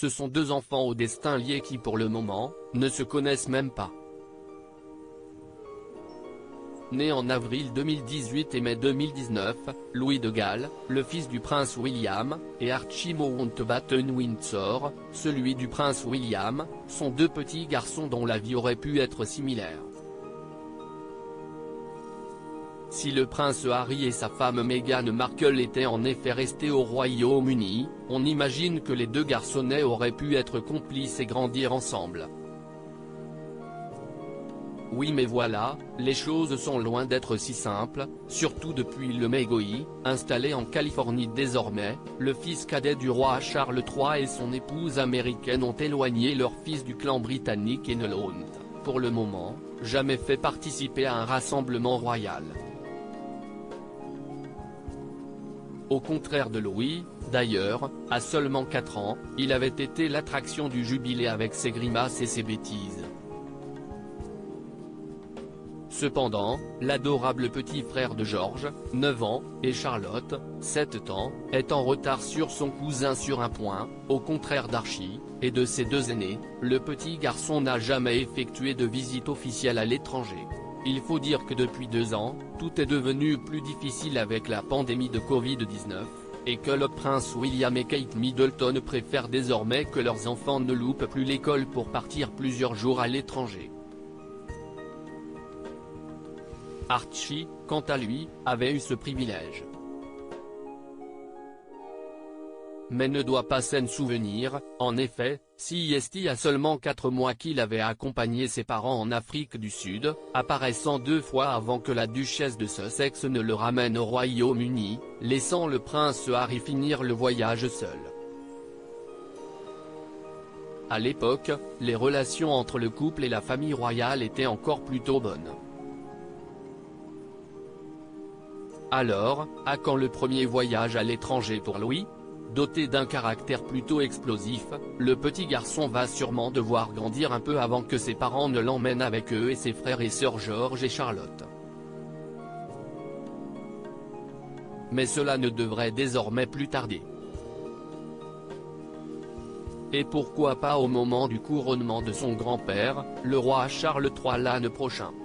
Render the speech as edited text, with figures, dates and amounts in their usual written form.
ce sont deux enfants au destin lié qui pour le moment, ne se connaissent même pas. Né en avril 2018 et mai 2019, Louis de Galles, le fils du prince William, et Archie Mountbatten-Windsor, celui du prince William, sont deux petits garçons dont la vie aurait pu être similaire. Si le prince Harry et sa femme Meghan Markle étaient en effet restés au Royaume-Uni, on imagine que les deux garçonnets auraient pu être complices et grandir ensemble. Oui mais voilà, les choses sont loin d'être si simples, surtout depuis le Megoi, installé en Californie désormais, le fils cadet du roi Charles III et son épouse américaine ont éloigné leur fils du clan britannique et ne l'ont, pour le moment, jamais fait participer à un rassemblement royal. Au contraire de Louis, d'ailleurs, à seulement 4 ans, il avait été l'attraction du jubilé avec ses grimaces et ses bêtises. Cependant, l'adorable petit frère de George, 9 ans, et Charlotte, 7 ans, est en retard sur son cousin sur un point, au contraire d'Archie, et de ses deux aînés, le petit garçon n'a jamais effectué de visite officielle à l'étranger. Il faut dire que depuis 2 ans, tout est devenu plus difficile avec la pandémie de Covid-19, et que le prince William et Kate Middleton préfèrent désormais que leurs enfants ne loupent plus l'école pour partir plusieurs jours à l'étranger. Archie, quant à lui, avait eu ce privilège. Mais ne doit pas s'en souvenir, en effet, si il y a seulement 4 mois qu'il avait accompagné ses parents en Afrique du Sud, apparaissant 2 fois avant que la duchesse de Sussex ne le ramène au Royaume-Uni, laissant le prince Harry finir le voyage seul. À l'époque, les relations entre le couple et la famille royale étaient encore plutôt bonnes. Alors, à quand le premier voyage à l'étranger pour Louis ? Doté d'un caractère plutôt explosif, le petit garçon va sûrement devoir grandir un peu avant que ses parents ne l'emmènent avec eux et ses frères et sœurs George et Charlotte. Mais cela ne devrait désormais plus tarder. Et pourquoi pas au moment du couronnement de son grand-père, le roi Charles III l'année prochaine.